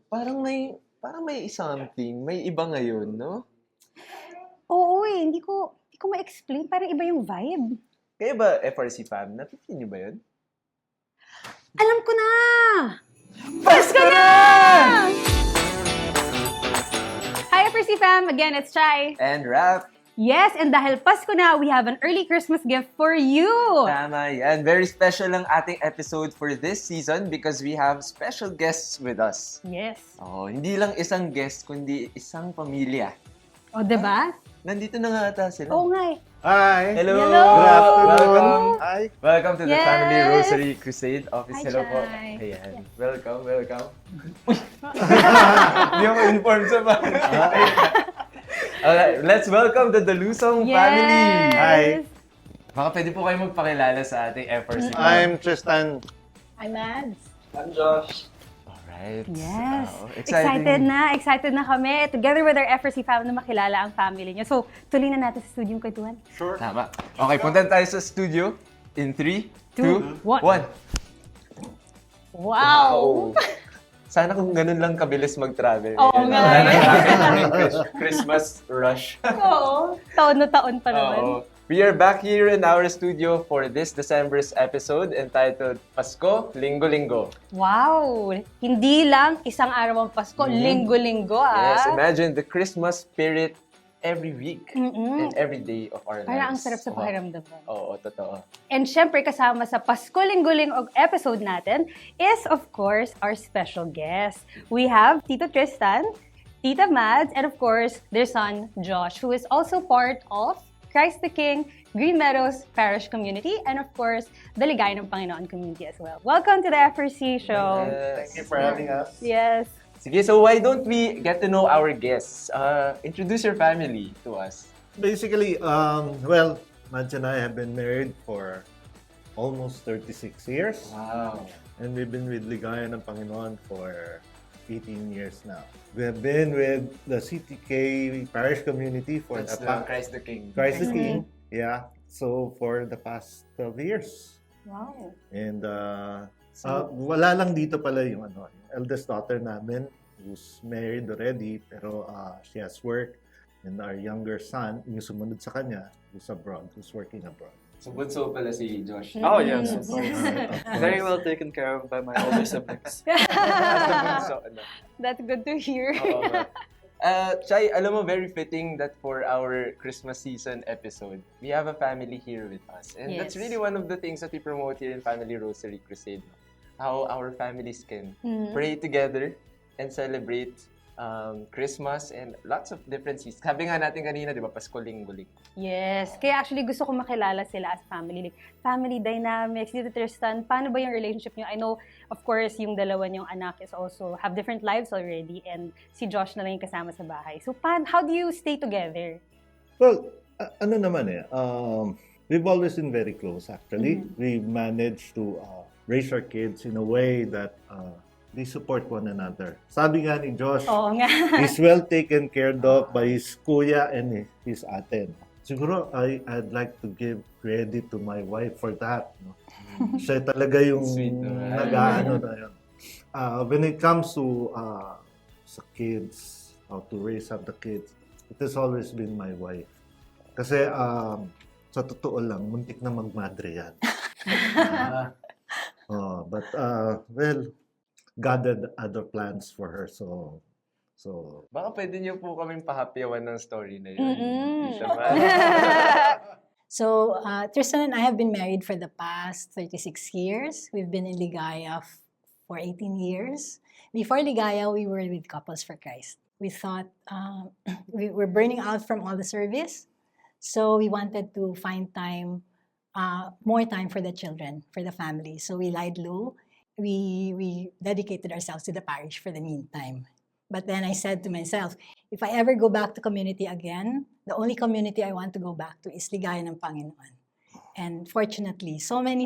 Parang may something, may iba ngayon, no? Oo hindi ko ma-explain. Parang iba yung vibe. Kaya ba FRC fam? Napitin niyo ba yun? Alam ko na! Pasko na! Hi, FRC fam! Again, it's Chai. And rap. Yes, and dahil Pasko na, we have an early Christmas gift for you! Tama yan. Very special ang ating episode for this season because we have special guests with us. Yes. Oh, hindi lang isang guest, kundi isang pamilya. O, diba? Nandito na nga ata sila. Oo nga eh. Hi! Hello! Hello! Good afternoon! Welcome! Hi! Welcome to the Yes! Family Rosary Crusade Office. Hi, Hello po. Chay. Ayan. Welcome. Hindi ako informed sa ba? Alright, let's welcome the Dalusong Family. Hi. Baka pwede po kayo magpakilala sa ating efforts. I'm Tristan. I'm Mads. I'm Josh. Alright. Yes. Oh, Excited na kami. Together with our FRC family na makilala ang family niyo. So, tuloy na natin sa studio yung kwentuhan. Sure. Tama. Okay, punta tayo sa studio. In 3, 2, 1. Wow! Sana kung ganun lang kabilis mag-travel. Oo nga. Christmas rush. Oo. Taon na taon pa naman. Oo. We are back here in our studio for this December's episode entitled Pasko Linggo-linggo. Wow! Hindi lang isang araw ang Pasko, linggo-linggo Yes, ah. imagine the Christmas spirit every week Mm-mm. and every day of our lives. Parang ang sarap sa Wow. pakiramdam. Oo, totoo. And syempre, kasama sa Pasko Linggo-linggo episode natin is, of course, our special guest. We have Tito Tristan, Tita Mads, and of course, their son, Josh, who is also part of Christ the King, Green Meadows Parish Community, and of course, the Ligay ng Panginoon Community as well. Welcome to the FRC show. Yes. Thank you for having us. Yes. Sige, so why don't we get to know our guests? Introduce your family to us. Basically, Mads and I have been married for almost 36 years. Wow. And we've been with Ligaya ng Panginoon for 18 years now. We have been with the CTK Parish Community for That's the the past Christ the King. Christ the King. Yeah. So for the past 12 years. Wow. And wala lang dito pala yung yung eldest daughter namin who's married already pero she has work, and our younger son, yung sumunod sa kanya, who's abroad, who's working abroad. So, bunso pala si Josh. Oh, yes. Mm. Of course. Very well taken care of by my older siblings. Bunso, ano? That's good to hear. Oo nga. Chay, alam mo, very fitting that for our Christmas season episode, we have a family here with us. And that's Yes. really one of the things that we promote here in Family Rosary Crusade. How our families can pray together and celebrate Christmas and lots of different seasons. Sabi nga natin kanina, di ba, Pasko Linggo-linggo. Yes. Kaya actually gusto ko makilala sila as family. Like, family dynamics. Dito, Tristan, paano ba yung relationship niyo? I know, of course, yung dalawa niyong anak is also have different lives already, and si Josh na lang yung kasama sa bahay. So, how do you stay together? Well, we've always been very close actually. We managed to raise our kids in a way that they support one another. Sabi nga ni Josh, Oo nga. he's well taken care of by his kuya and his ate. Siguro, I'd like to give credit to my wife for that. No? Siya talaga yung Sweet naman. nag-aano na yun. When it comes to sa kids, how to raise up the kids, it has always been my wife. Kasi sa totoo lang, muntik na magmadre yan. But God had other plans for her, so Baka pwede niyo po kaming pahapyawan ng story na yun. Mm-mm. Tita Mads. So, Tristan and I have been married for the past 36 years. We've been in Ligaya for 18 years. Before Ligaya, we were with Couples for Christ. We thought we were burning out from all the service, so we wanted to find time, more time for the children, for the family. So we lied low. We dedicated ourselves to the parish for the meantime. But then I said to myself, if I ever go back to community again, the only community I want to go back to is Ligaya ng Panginoon. And fortunately, so many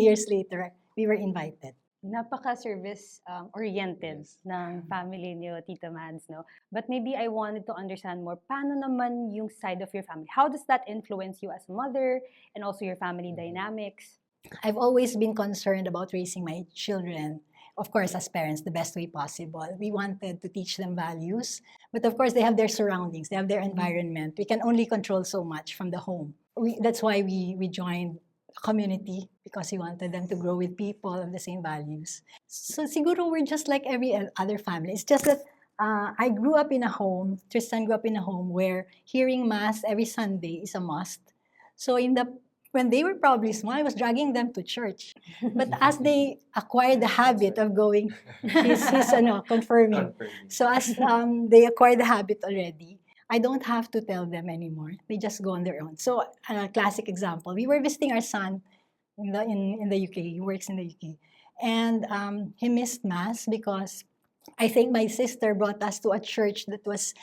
years later, we were invited. Napaka-service oriented ng family niyo, Tita Mads, no? But maybe I wanted to understand more, paano naman yung side of your family? How does that influence you as a mother and also your family dynamics? I've always been concerned about raising my children of course, as parents, the best way possible. We wanted to teach them values, but of course, they have their surroundings, they have their environment. We can only control so much from the home. That's why we joined a community, because we wanted them to grow with people of the same values. So siguro we're just like every other family. It's just that I grew up in a home, Tristan grew up in a home where hearing Mass every Sunday is a must. So when they were probably small, I was dragging them to church. But as they acquired the habit of going, he's confirming. So as they acquired the habit already, I don't have to tell them anymore. They just go on their own. So a classic example, we were visiting our son in the UK. He works in the UK. And he missed Mass because I think my sister brought us to a church that was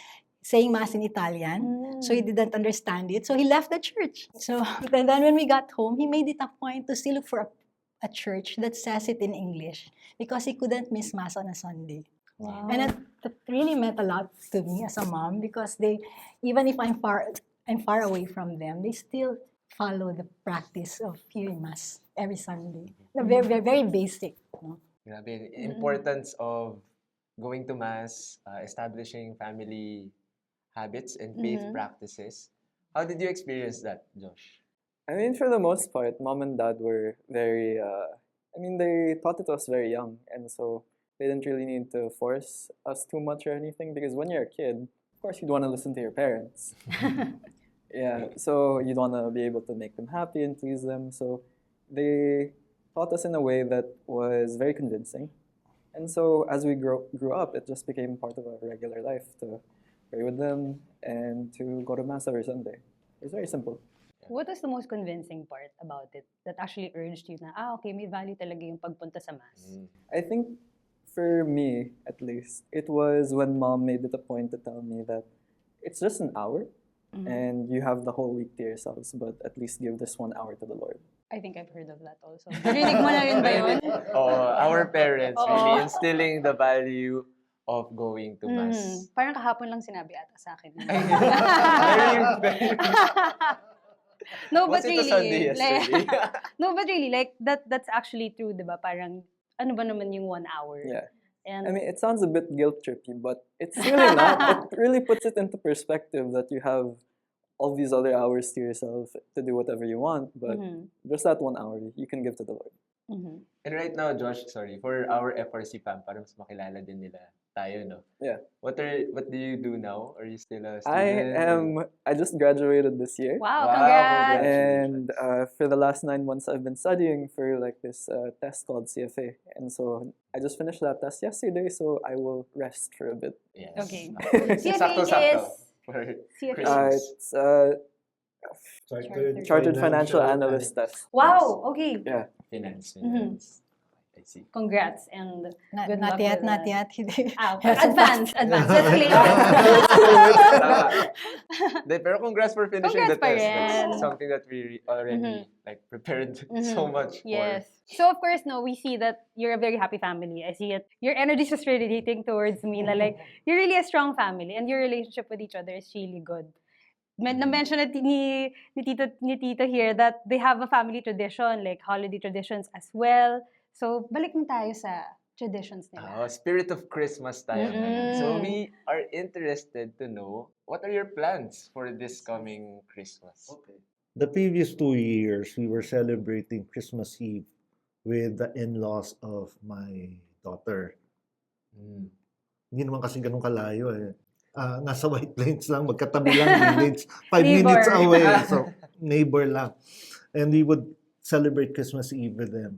saying Mass in Italian. So he didn't understand it. So he left the church. So then when we got home, he made it a point to still look for a church that says it in English, because he couldn't miss Mass on a Sunday. Wow. And that really meant a lot to me as a mom, because even if I'm far away from them, they still follow the practice of hearing Mass every Sunday. They're very, very, very basic. No? Grabe, importance of going to Mass, establishing family habits and faith practices. How did you experience that, Josh? I mean, for the most part, mom and dad were very, they taught it to us very young. And so they didn't really need to force us too much or anything, because when you're a kid, of course, you'd want to listen to your parents. Yeah, so you'd want to be able to make them happy and please them. So they taught us in a way that was very convincing. And so as we grew up, it just became part of our regular life to pray with them and to go to Mass every Sunday. It's very simple. What was the most convincing part about it that actually urged you na, okay, may value talaga yung pagpunta sa Mass? I think for me, at least, it was when mom made it a point to tell me that it's just an hour and you have the whole week to yourselves, but at least give this 1 hour to the Lord. I think I've heard of that also. Narinig mo na rin ba yun? Our parents Oo. really instilling the value of going to Mass. Parang kahapon lang sinabi ata sa akin. Very No, but Was it a Sunday really, yesterday? no, but really, like that's actually true, di ba? Parang ano ba naman yung 1 hour? Yeah. And I mean, it sounds a bit guilt trippy, but it's really not. It really puts it into perspective that you have all these other hours to yourself to do whatever you want, but just that 1 hour you can give to the Lord. And right now, Josh, sorry, for our FRC fam, para mas makilala din nila tayo, no? Yeah. What do you do now? Are you still a student? I just graduated this year. wow, Wow, congrats! And for the last 9 months, I've been studying for like this test called CFA. And so I just finished that test yesterday, so I will rest for a bit. Yes. Okay. Sakto-sakto CFA is for CFA. Christmas. It's Chartered Financial Analyst test. Wow, okay. Yeah. Finance. I see. Congrats and good Not luck yet, with not that. yet. Okay. Advance. Let's claim. Pero congrats for finishing Congrats the pa test. rin. That's something that we already like prepared so much Yes. for. So of course, no, we see that you're a very happy family. I see it. Your energy is just radiating towards me. Like you're really a strong family, and your relationship with each other is really good. Na-mention ni Tito here that they have a family tradition, like holiday traditions as well. So balik mo tayo sa traditions nila. Spirit of Christmas tayo. So we are interested to know, what are your plans for this coming Christmas? Okay. The previous 2 years, we were celebrating Christmas Eve with the in-laws of my daughter. Hindi naman kasi ganun kalayo eh. Nasa White Plains lang, magkatabi lang village. 5 minutes away. So, neighbor lang. And we would celebrate Christmas Eve with them.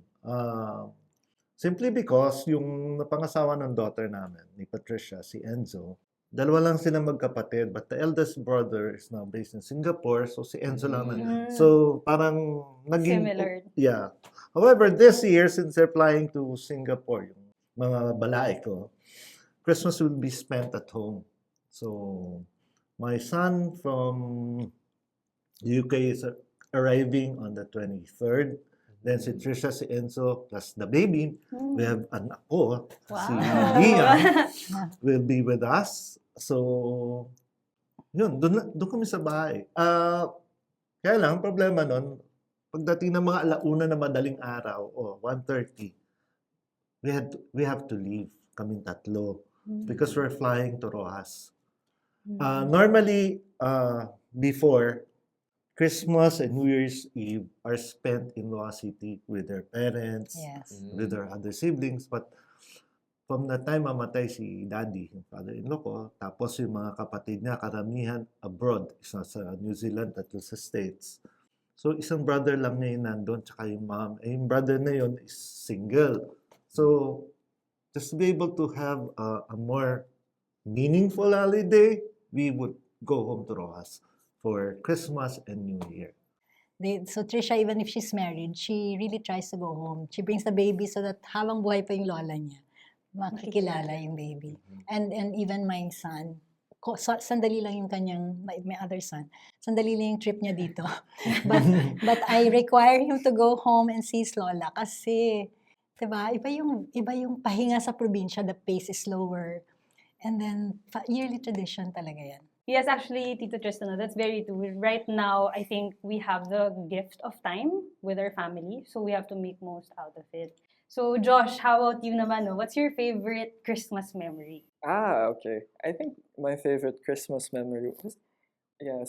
Simply because yung napangasawa ng daughter namin, ni Patricia, si Enzo, dalawa lang sila magkapatid, but the eldest brother is now based in Singapore, so si Enzo lang na. So, parang naging... Similar. Yeah. However, this year, since they're flying to Singapore, yung mga balai ko, Christmas will be spent at home. So, my son from UK is arriving on the 23rd. Then si Trisha, si Enzo, plus the baby. We have anak ko, si Mia, will be with us. So, yun, doon kami sa bahay. Kaya lang, problema nun, pagdating ng mga alauna na madaling araw, 1:30, we have to leave, kaming tatlo, because we're flying to Rojas. Normally, before, Christmas and New Year's Eve are spent in Rojas City with their parents, Yes. with their other siblings. But from the time mamatay si Daddy, yung father-in-law ko, tapos yung mga kapatid niya, karamihan abroad, isa sa New Zealand, tatlo sa States. So, isang brother lang niya yung nandun, tsaka yung mom. Yung brother na yun is single. So, just to be able to have a more meaningful holiday, we would go home to Rojas for Christmas and New Year. So Trisha, even if she's married, she really tries to go home. She brings the baby so that habang buhay pa yung lola niya, makikilala yung baby. And even my son, sandali lang yung kanyang, my other son, sandali lang yung trip niya dito. but I require him to go home and see his lola kasi, diba, iba yung pahinga sa probinsya, the pace is slower. And then, yearly tradition talaga yan. Yes, actually, Tito Tristan, that's very true. Right now, I think we have the gift of time with our family, so we have to make most out of it. So, Josh, how about you naman? No? What's your favorite Christmas memory? Okay. I think my favorite Christmas memory was,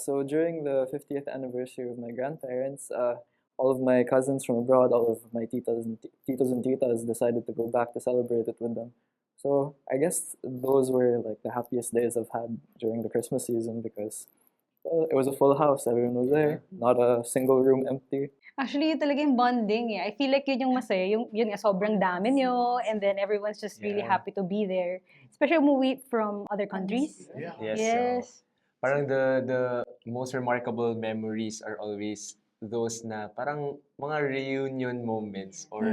so during the 50th anniversary of my grandparents, all of my cousins from abroad, all of my titos and titas decided to go back to celebrate it with them. So I guess those were like the happiest days I've had during the Christmas season because, well, it was a full house. Everyone was there. Not a single room empty. Actually, yun talaga yung bonding eh. I feel like yun yung masaya. Yun nga, sobrang dami nyo. And then everyone's just really happy to be there. Especially umuwi from other countries. Yes. Parang the most remarkable memories are always those na parang mga reunion moments or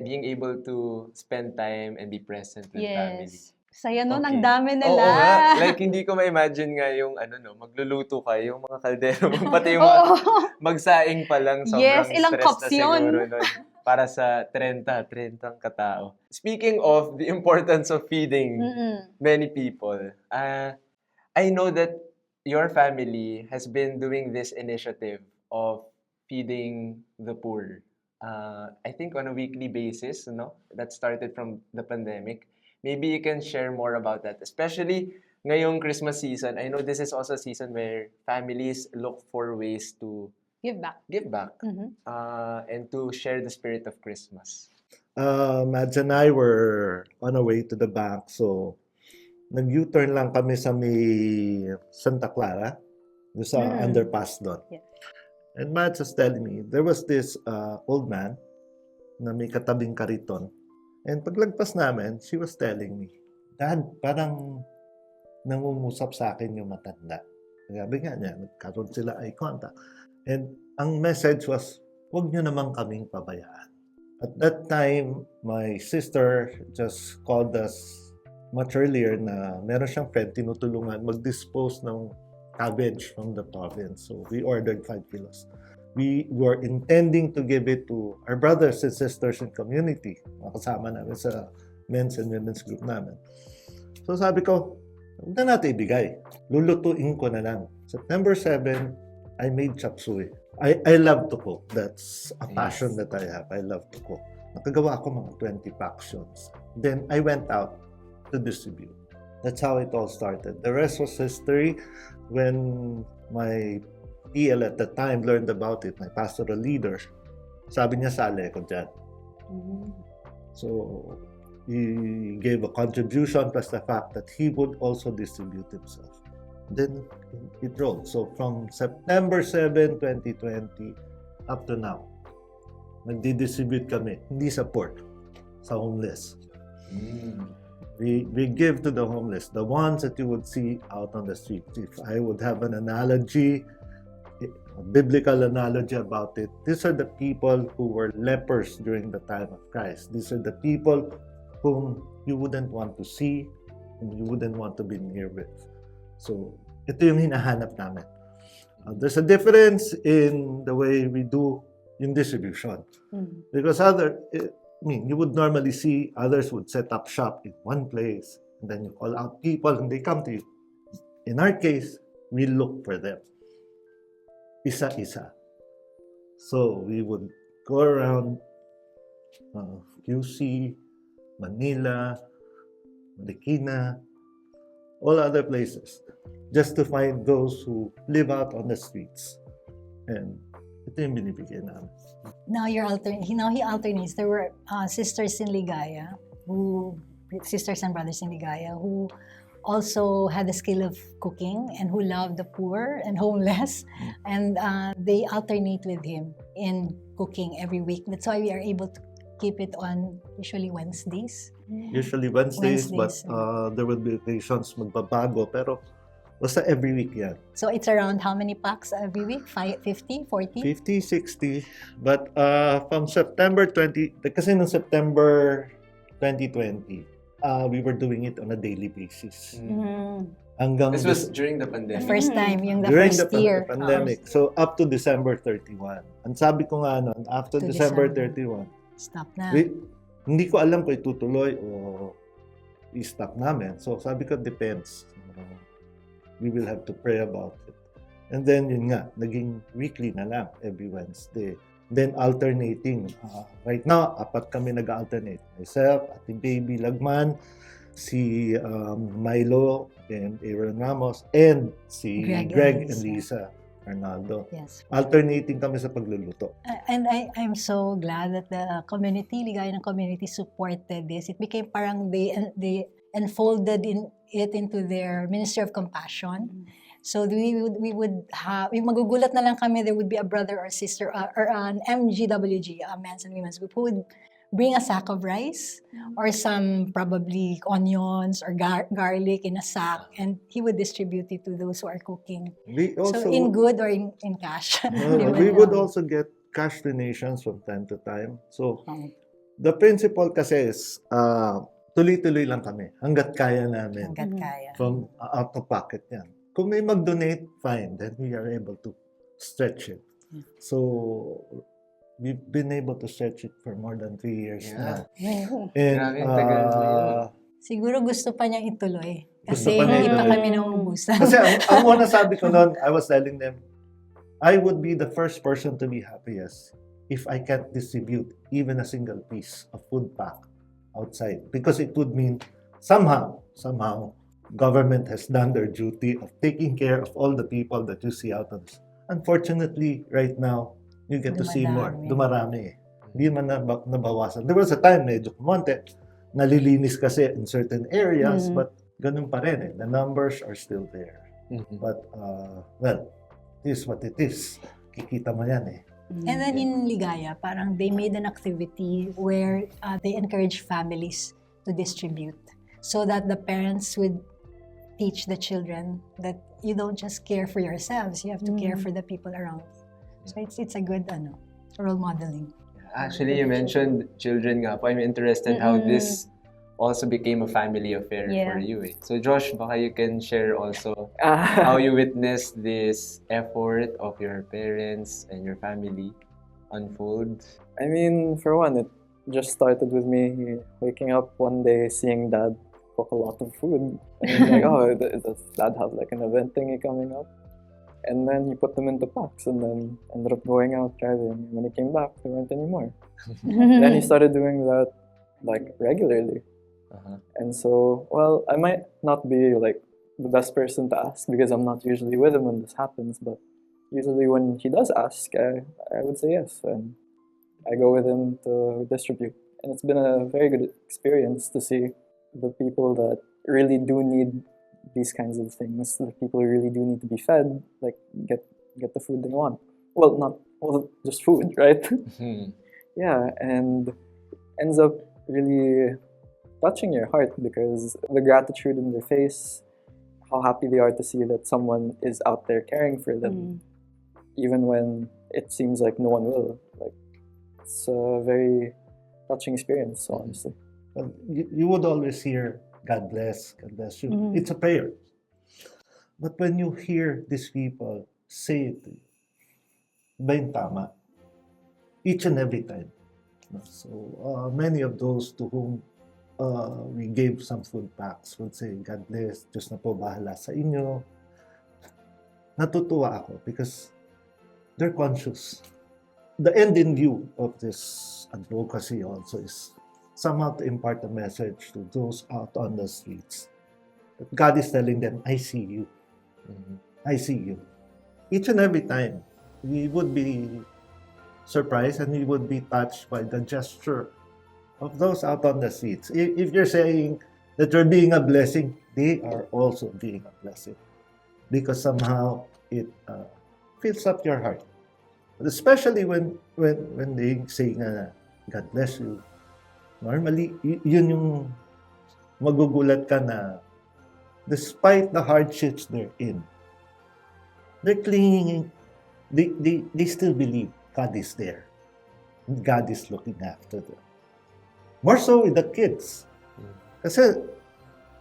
being able to spend time and be present with family. Saya nun, ang Okay. dami nila. Oo nga. Like, hindi ko ma-imagine nga yung, magluluto ka, yung mga kaldero, pati yung mga magsaing pa lang, sobrang ilang stress cups na siguro yun. nun. Para sa 30 katao. Speaking of the importance of feeding many people, I know that your family has been doing this initiative of feeding the poor. I think on a weekly basis, that started from the pandemic. Maybe you can share more about that, especially ngayong Christmas season. I know this is also a season where families look for ways to Give back. And to share the spirit of Christmas. Mads and I were on our way to the bank, so nag-U-turn lang kami sa may Santa Clara, sa underpass doon. Yeah. And Mads was telling me, there was this old man na may katabing kariton. And paglagpas namin, she was telling me, Dad, parang nangungusap sa akin yung matanda. Sabi nga niya, nagkaroon sila eye contact. And ang message was, huwag niyo naman kaming pabayaan. At that time, my sister just called us much earlier na meron siyang friend tinutulungan mag-dispose ng cabbage from the province. So we ordered 5 kilos. We were intending to give it to our brothers and sisters in community. Mga kasama namin sa men's and women's group namin. So sabi ko, huwag na natin ibigay. Lulutuin ko na lang. September 7, I made chop suey. I love to cook. That's a passion that I have. I love to cook. Nakagawa ako mga 20 pactions. Then I went out to distribute. That's how it all started. The rest was history. When my TL at the time learned about it, my pastoral leader, sabi niya sali ko dyan. So, he gave a contribution plus the fact that he would also distribute himself. Then, it rolled. So, from September 7, 2020, up to now, nagdi-distribute kami, hindi sa poor, sa homeless. We give to the homeless, the ones that you would see out on the street. If I would have an analogy, a biblical analogy about it, these are the people who were lepers during the time of Christ. These are the people whom you wouldn't want to see, whom you wouldn't want to be near with. So, ito yung hinahanap namin. There's a difference in the way we do in distribution. Because you would normally see others would set up shop in one place, and then you call out people and they come to you. In our case, we look for them. Isa-isa. So we would go around QC, Manila, Marikina, all other places, just to find those who live out on the streets. And ito yung binibigay namin. Now he alternates. There were sisters in Ligaya, sisters and brothers in Ligaya, who also had the skill of cooking and who loved the poor and homeless. And they alternate with him in cooking every week. That's why we are able to keep it on usually Wednesdays. Usually Wednesdays, but there will be occasions magbabago, pero basta every week yan. So it's around how many packs every week? 50, 40? 50, 60. But from September 20, kasi noong September 2020, we were doing it on a daily basis. Hanggang This was during the The pandemic. first time, yung the during first the year. pandemic. So up to December 31. Ang sabi ko nga noon, after To December December. 31, Stop na. hindi ko alam kung itutuloy o i-stop namin. So sabi ko, depends. We will have to pray about it. And then yun nga, naging weekly na lang, every Wednesday. Then alternating. Right now, 4 kami nag-alternate. Myself, ating baby Lagman, si Milo and Aaron Ramos, and si Greg and Lisa Arnaldo. Yes. Alternating kami sa pagluluto. And I'm so glad that the community, Ligaya ng community, supported this. It became parang they enfolded it into their Ministry of Compassion. So we would have, magugulat na lang kami, there would be a brother or sister or an MGWG, men's and women's group, who would bring a sack of rice or some probably onions or garlic in a sack, and he would distribute it to those who are cooking. We also, So in good or in cash. we would also get cash donations from time to time. So the principle kasi is, tuloy-tuloy lang kami hanggat kaya namin. Hanggat kaya. From out of pocket yan. Kung may mag-donate, fine. Then we are able to stretch it. So, we've been able to stretch it for more than 3 years now. And, Grabe, ang tagal mo yun. Siguro gusto pa niyang ituloy. Gusto Kasi pa niya hindi pa ituloy. kami nauubusan. kasi ang una sabi ko noon, I was telling them, I would be the first person to be happiest if I can't distribute even a single piece of food pack outside. Because it would mean somehow, government has done their duty of taking care of all the people that you see out on this. Unfortunately, right now, you get to see more. Dumarami. Hindi man nabawasan. There was a time, medyo kumonte, nalilinis kasi in certain areas, but ganun pa rin eh. The numbers are still there. But, well, it is what it is. Kikita mo yan eh. And then in Ligaya, parang they made an activity where they encourage families to distribute so that the parents would teach the children that you don't just care for yourselves, you have to care for the people around you. So it's a good role modeling. Actually, you mentioned children nga po. I'm interested how this also became a family affair for you. Eh. So Josh, baka you can share also how you witnessed this effort of your parents and your family unfold. I mean, for one, it just started with me waking up one day, seeing Dad cook a lot of food. And like, oh, does Dad have like an event thingy coming up? And then he put them into packs and then ended up going out driving. When he came back, there weren't any more. Then he started doing that like regularly. And so, well, I might not be like the best person to ask because I'm not usually with him when this happens, but usually when he does ask, I would say yes. And I go with him to distribute. And it's been a very good experience to see the people that really do need these kinds of things, the people who really do need to be fed, like get the food they want. Well, just food, right? Yeah, and ends up really touching your heart because the gratitude in their face, how happy they are to see that someone is out there caring for them, even when it seems like no one will. Like, it's a very touching experience, honestly. Well, you would always hear, God bless you. It's a prayer. But when you hear these people say it to you, iba yung tama. Each and every time. So, many of those to whom we gave some food packs would say, God bless, Diyos na po bahala sa inyo. Natutuwa ako because they're conscious. The end in view of this advocacy also is somehow to impart a message to those out on the streets. That God is telling them, I see you. I see you. Each and every time, we would be surprised and we would be touched by the gesture of those out on the streets. If you're saying that you're being a blessing, they are also being a blessing. Because somehow it fills up your heart. Especially when they say God bless you. Normally, yun yung magugulat ka na despite the hardships they're in, they're clinging, they still believe God is there. God is looking after them. More so with the kids. Kasi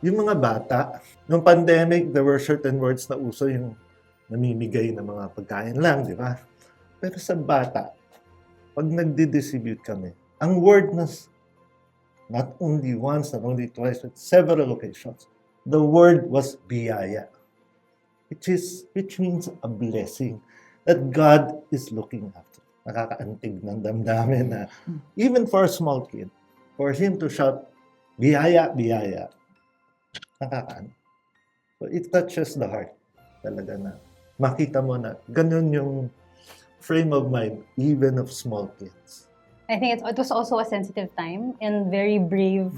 yung mga bata, nung pandemic, there were certain words na uso yung namimigay ng mga pagkain lang, di ba? Pero sa bata, pag nagdi-distribute kami, ang word na not only once, not only twice, but several occasions, the word was biyaya, which means a blessing that God is looking after. Nakakaantig ng damdamin na even for a small kid, for him to shout, biyaya, biyaya, nakakaantig. So it touches the heart talaga na makita mo na ganun yung frame of mind even of small kids. I think it was also a sensitive time and very brave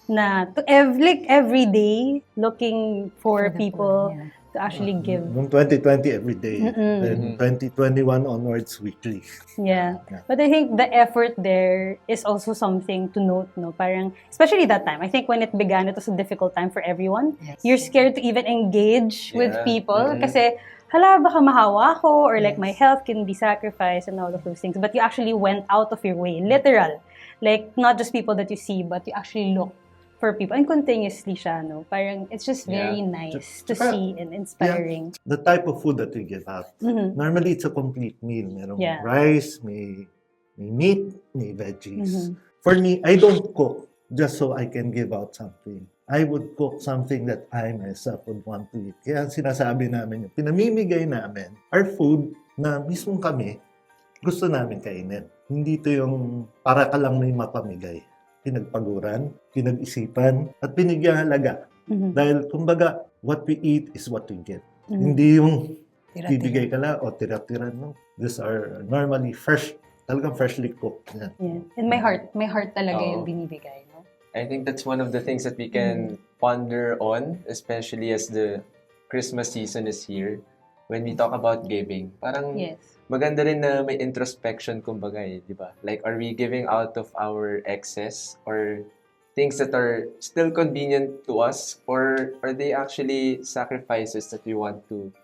na to every day looking for people to actually give. Noong 2020 every day, then 2021 onwards weekly. Yeah. But I think the effort there is also something to note, no? Parang, especially that time. I think when it began, it was a difficult time for everyone. Yes. You're scared to even engage with Yeah. people kasi, hala, baka mahawa ako or like my health can be sacrificed and all of those things. But you actually went out of your way, literal. Like, not just people that you see, but you actually look for people. And continuously siya, no? Parang, it's just very nice to see and inspiring. The type of food that we give out, normally it's a complete meal. Merong rice, may meat, may veggies. For me, I don't cook just so I can give out something. I would cook something that I myself would want to eat. Kaya sinasabi namin yung pinamimigay namin are food na mismong kami gusto namin kainin. Hindi ito yung para ka lang may mapamigay. Pinagpaguran, pinag-isipan, at binigyan halaga. Dahil kumbaga, what we eat is what we get. Hindi yung bibigay ka lang o tira-tira. No? These are normally fresh, talagang freshly cooked. Yan. Yeah. And my heart talaga yung binibigay. No? I think that's one of the things that we can ponder on, especially as the Christmas season is here. When we talk about giving, parang maganda rin na may introspection kumbaga di ba? Like, are we giving out of our excess or things that are still convenient to us, or are they actually sacrifices that we want to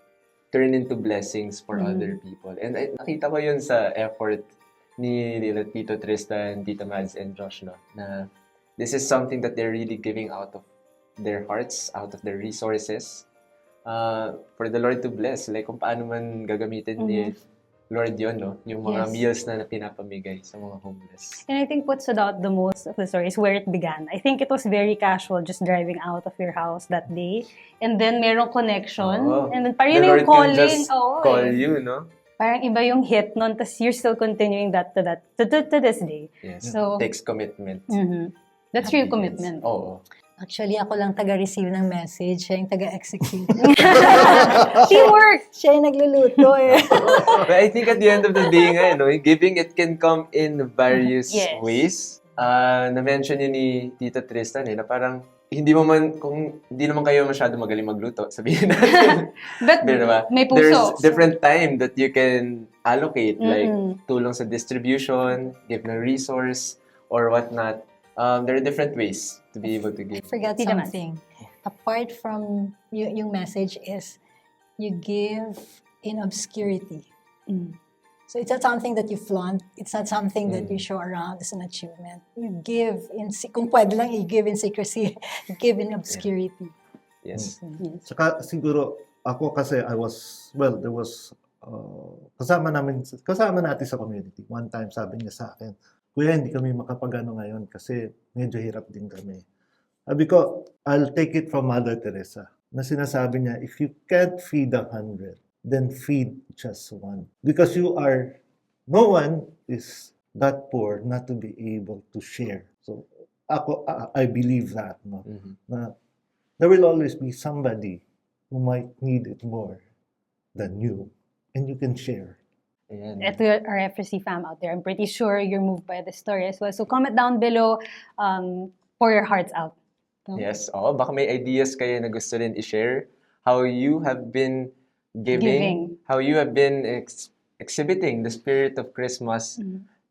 turn into blessings for other people? And nakita ko yun sa effort ni Tito Tristan, Tita Mads, and Josh, no? Na this is something that they're really giving out of their hearts, out of their resources, for the Lord to bless. Like, kung paano man gagamitin ni Lord yun, no? Yung mga meals na pinapamigay sa mga homeless. And I think what stood out the most of the story is where it began. I think it was very casual, just driving out of your house that day. And then, merong connection. And then, parang yun yung calling. The Lord can just call you, no? Parang iba yung hit nun, tas you're still continuing that to this day. Yes. So, takes commitment. That's real commitment. Oo. Actually, ako lang taga-receive ng message. Siya yung taga-execute. Teamwork! Siya yung nagluluto eh. But I think at the end of the day nga, no, giving, it can come in various ways. Na-mention yun ni Tito Tristan na parang kung hindi naman kayo masyado magaling magluto, sabihin natin. But diba? may puso. There's different time that you can allocate, like tulong sa distribution, give na resource, or whatnot. There are different ways to be able to give. I forgot something. Apart from yung message is you give in obscurity. So it's not something that you flaunt. It's not something that you show around as an achievement. You give kung pwede lang, you give in secrecy. You give in obscurity. Yes. Saka siguro, ako kasi there was, kasama natin sa community. One time sabi niya sa akin, Kuya, hindi kami makapagano ngayon kasi medyo hirap din kami. Sabi ko, I'll take it from Mother Teresa na sinasabi niya, if you can't feed 100, then feed just one. Because no one is that poor not to be able to share. So, I believe that, no? Mhm. Na there will always be somebody who might need it more than you, and you can share. Ayan. Ito our FRC fam out there. I'm pretty sure you're moved by the story as well. So comment down below, pour your hearts out. No? Yes. Oo, baka may ideas kayo na gusto rin i-share. How you have been giving. How you have been exhibiting the spirit of Christmas.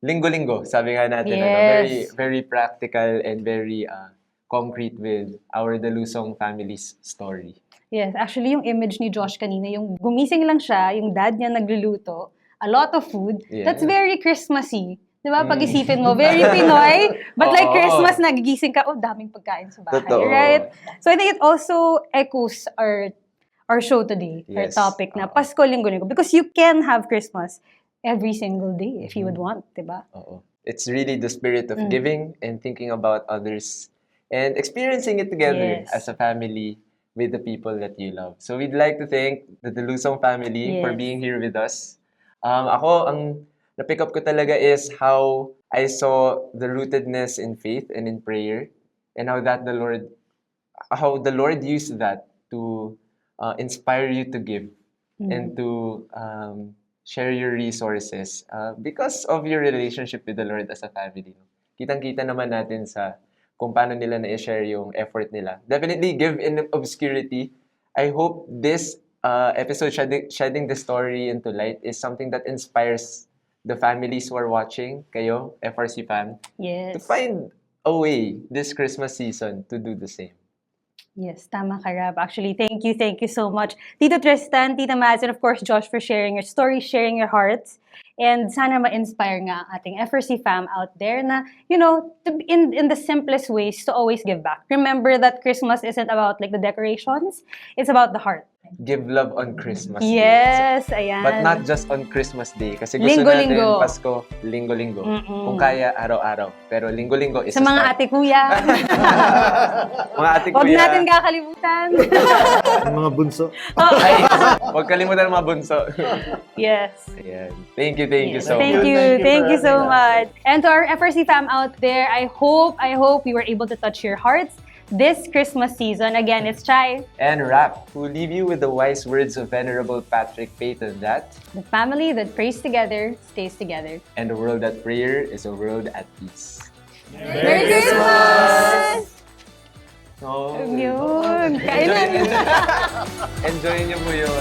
Linggo-linggo, sabi nga natin. Ano, very, Yes. very practical and very concrete with our Dalusong family's story. Yes, actually yung image ni Josh kanina, yung gumising lang siya, yung dad niya nagluluto, a lot of food, Yeah. that's very Christmassy. Di ba? Pag-isipin mo, very Pinoy, but like Oo. Christmas, nagigising ka, oh, daming pagkain sa bahay, Totoo. right? So I think it also echoes our show today, our Yes. topic na Pasko Linggo-linggo, because you can have Christmas every single day if you would want, di ba? Oo. It's really the spirit of giving and thinking about others and experiencing it together Yes. as a family with the people that you love. So we'd like to thank the Dalusong family for Yes. being here with us. Ako, ang na-pick up ko talaga is how I saw the rootedness in faith and in prayer and how the Lord used that to inspire you to give and to share your resources because of your relationship with the Lord as a family. Kitang-kita naman natin sa kung paano nila na-share yung effort nila. Definitely give in obscurity. I hope this episode shedding the story into light is something that inspires the families who are watching, kayo, FRC fam, to Yes. find a way this Christmas season to do the same. Yes, tama ka, Rab. Actually, thank you so much. Tito Tristan, Tita Mads, and of course, Josh, for sharing your stories, sharing your hearts. And sana ma-inspire nga ang ating FRC fam out there na, in the simplest ways to always give back. Remember that Christmas isn't about like the decorations, it's about the heart. Give love on Christmas Day. Yes, ayan. But not just on Christmas Day. Kasi gusto Linggo-linggo. natin Pasko, linggo-linggo. Kung kaya, araw-araw. Pero linggo-linggo is Sa mga ate kuya. mga ate Huwag kuya. natin kakalimutan. Yung mga bunso. Ay, huwag kalimutan mga bunso. Yes. Ayan. Thank you Yes, so thank much. you. Thank you Thank for you so having much. And to our FRC fam out there, I hope we were able to touch your hearts this Christmas season. Again, it's Chai. And Rap, who leave you with the wise words of Venerable Patrick Peyton that The family that prays together stays together. and the world at prayer is a world at peace. Merry Christmas! Oh, Yun. Kainan. enjoy niyo po yung